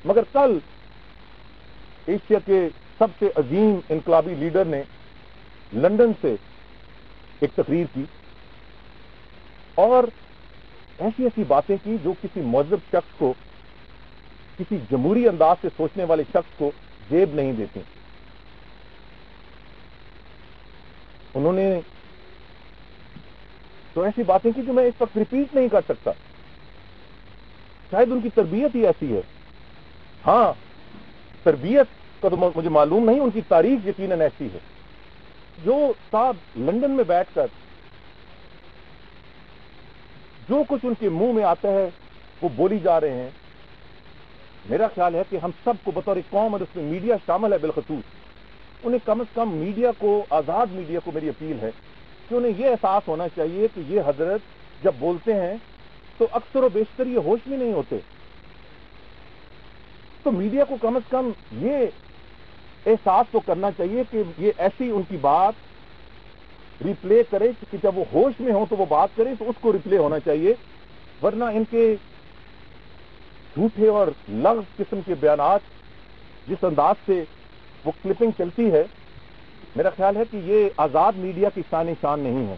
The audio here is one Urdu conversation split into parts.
مگر کل ایشیا کے سب سے عظیم انقلابی لیڈر نے لندن سے ایک تقریر کی اور ایسی ایسی باتیں کی جو کسی مہذب شخص کو، کسی جمہوری انداز سے سوچنے والے شخص کو زیب نہیں دیتی. انہوں نے تو ایسی باتیں کی جو میں اس وقت ریپیٹ نہیں کر سکتا. شاید ان کی تربیت ہی ایسی ہے. ہاں، تربیت کا تو مجھے معلوم نہیں، ان کی تاریخ یقیناً ایسی ہے. جو صاحب لندن میں بیٹھ کر جو کچھ ان کے منہ میں آتا ہے وہ بولی جا رہے ہیں. میرا خیال ہے کہ ہم سب کو بطور قوم، اور اس میں میڈیا شامل ہے بالخصوص، انہیں کم از کم میڈیا کو، آزاد میڈیا کو میری اپیل ہے کہ انہیں یہ احساس ہونا چاہیے کہ یہ حضرت جب بولتے ہیں تو اکثر و بیشتر یہ ہوش میں نہیں ہوتے. تو میڈیا کو کم از کم یہ احساس تو کرنا چاہیے کہ یہ ایسی ان کی بات ریپلے کرے کہ جب وہ ہوش میں ہوں تو وہ بات کریں تو اس کو ریپلے ہونا چاہیے. ورنہ ان کے جھوٹے اور لغز قسم کے بیانات جس انداز سے وہ کلپنگ چلتی ہے، میرا خیال ہے کہ یہ آزاد میڈیا کی شان نہیں ہے.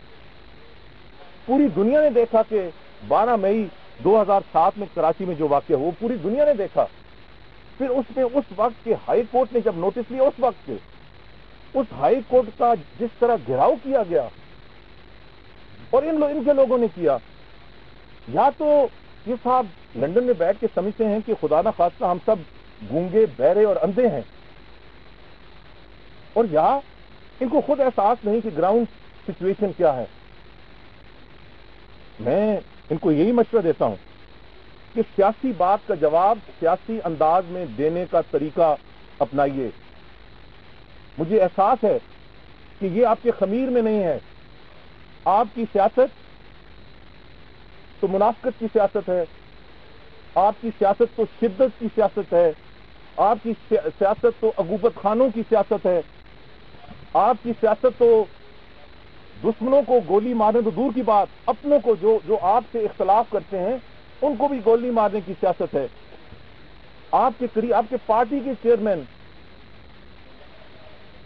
پوری دنیا نے دیکھا کہ 12 مئی 2007 میں کراچی میں جو واقعہ ہوا پوری دنیا نے دیکھا. پھر اس میں اس وقت کے ہائی کورٹ نے جب نوٹس لیا، اس وقت کے اس ہائی کورٹ کا جس طرح گھیراؤ کیا گیا اور ان کے لوگوں نے کیا، یا تو یہ صاحب لندن میں بیٹھ کے سمجھتے ہیں کہ خدا نہ خواستہ ہم سب گونگے، بہرے اور اندھے ہیں، اور یا ان کو خود احساس نہیں کہ گراؤنڈ سچویشن کیا ہے. میں ان کو یہی مشورہ دیتا ہوں کہ سیاسی بات کا جواب سیاسی انداز میں دینے کا طریقہ اپنائیے. مجھے احساس ہے کہ یہ آپ کے خمیر میں نہیں ہے. آپ کی سیاست تو منافقت کی سیاست ہے، آپ کی سیاست تو شدت کی سیاست ہے، آپ کی سیاست تو عقوبت خانوں کی سیاست ہے، آپ کی سیاست تو دشمنوں کو گولی مارنے تو دور کی بات، اپنوں کو جو آپ سے اختلاف کرتے ہیں ان کو بھی گولی مارنے کی سیاست ہے. آپ کے قریب، آپ کے پارٹی کے چیئرمین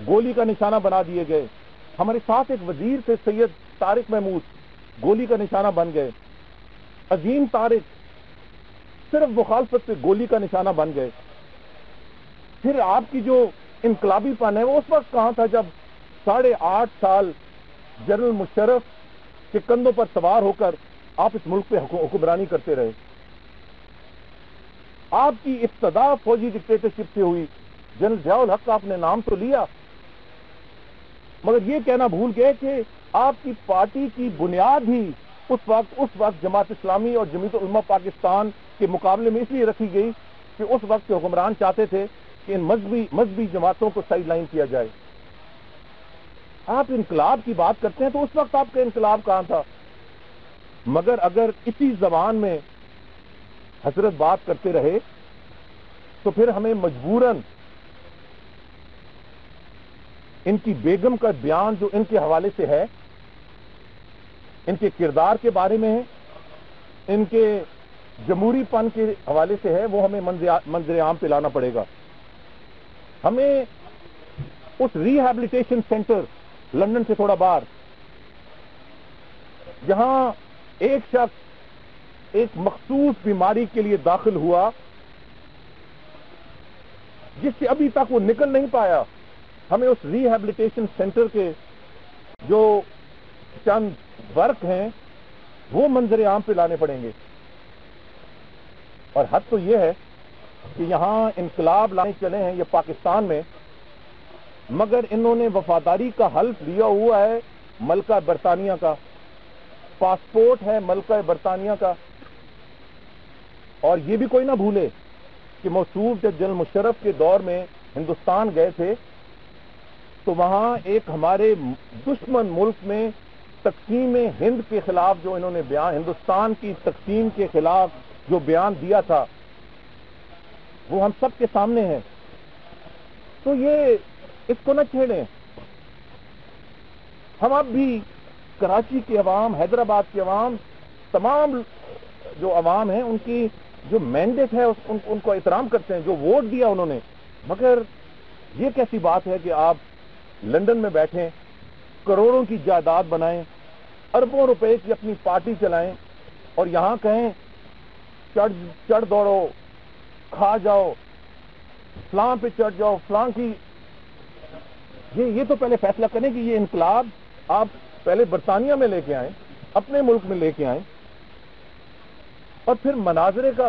گولی کا نشانہ بنا دیے گئے. ہمارے ساتھ ایک وزیر تھے سید طارق محمود، گولی کا نشانہ بن گئے. عظیم طارق صرف مخالفت سے گولی کا نشانہ بن گئے. پھر آپ کی جو انقلابی پن ہے وہ اس وقت کہاں تھا جب 8.5 سال جنرل مشرف کے کندھوں پر سوار ہو کر آپ اس ملک پہ حکمرانی کرتے رہے. آپ کی ابتدا فوجی ڈکٹیٹرشپ سے ہوئی. جنرل ضیاء الحق کا آپ نے نام تو لیا، مگر یہ کہنا بھول گئے کہ آپ کی پارٹی کی بنیاد ہی اس وقت جماعت اسلامی اور جمعیت العلماء پاکستان کے مقابلے میں اس لیے رکھی گئی کہ اس وقت کے حکمران چاہتے تھے کہ ان مذہبی جماعتوں کو سائیڈ لائن کیا جائے. آپ انقلاب کی بات کرتے ہیں تو اس وقت آپ کا انقلاب کہاں تھا؟ مگر اگر اسی زبان میں حضرت بات کرتے رہے تو پھر ہمیں مجبوراً ان کی بیگم کا بیان جو ان کے حوالے سے ہے، ان کے کردار کے بارے میں ہے، ان کے جمہوری پن کے حوالے سے ہے، وہ ہمیں منظر عام پہ لانا پڑے گا. ہمیں اس ریہیبلیٹیشن سینٹر لندن سے تھوڑا باہر، جہاں ایک شخص ایک مخصوص بیماری کے لیے داخل ہوا جس سے ابھی تک وہ نکل نہیں پایا، ہمیں اس ریہیبلیٹیشن سینٹر کے جو چند ورک ہیں وہ منظر عام پہ لانے پڑیں گے. اور حد تو یہ ہے کہ یہاں انقلاب لانے چلے ہیں یہ پاکستان میں، مگر انہوں نے وفاداری کا حلف لیا ہوا ہے ملکہ برطانیہ کا، پاسپورٹ ہے ملکہ برطانیہ کا. اور یہ بھی کوئی نہ بھولے کہ موصوف جب جنرل مشرف کے دور میں ہندوستان گئے تھے تو وہاں ایک ہمارے دشمن ملک میں تقسیم ہند کے خلاف جو انہوں نے بیان، ہندوستان کی تقسیم کے خلاف جو بیان دیا تھا وہ ہم سب کے سامنے ہے. تو یہ اس کو نہ چھیڑیں. ہم اب بھی کراچی کی عوام، حیدرآباد کی عوام، تمام جو عوام ہیں ان کی جو مینڈیٹ ہے ان کو احترام کرتے ہیں, جو ووٹ دیا انہوں نے. مگر یہ کیسی بات ہے کہ آپ لندن میں بیٹھیں, کروڑوں کی جائیداد بنائیں, اربوں روپے کی اپنی پارٹی چلائیں, اور یہاں کہیں چڑھ دوڑو, کھا جاؤ, فلاں پہ چڑھ جاؤ, فلاں کی. یہ تو پہلے فیصلہ کریں کہ یہ انقلاب آپ پہلے برطانیہ میں لے کے آئیں, اپنے ملک میں لے کے آئیں, اور پھر مناظرے کا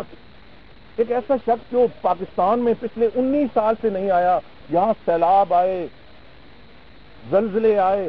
ایک ایسا شخص جو پاکستان میں پچھلے 19 سال سے نہیں آیا, یہاں سیلاب آئے, زلزلے آئے,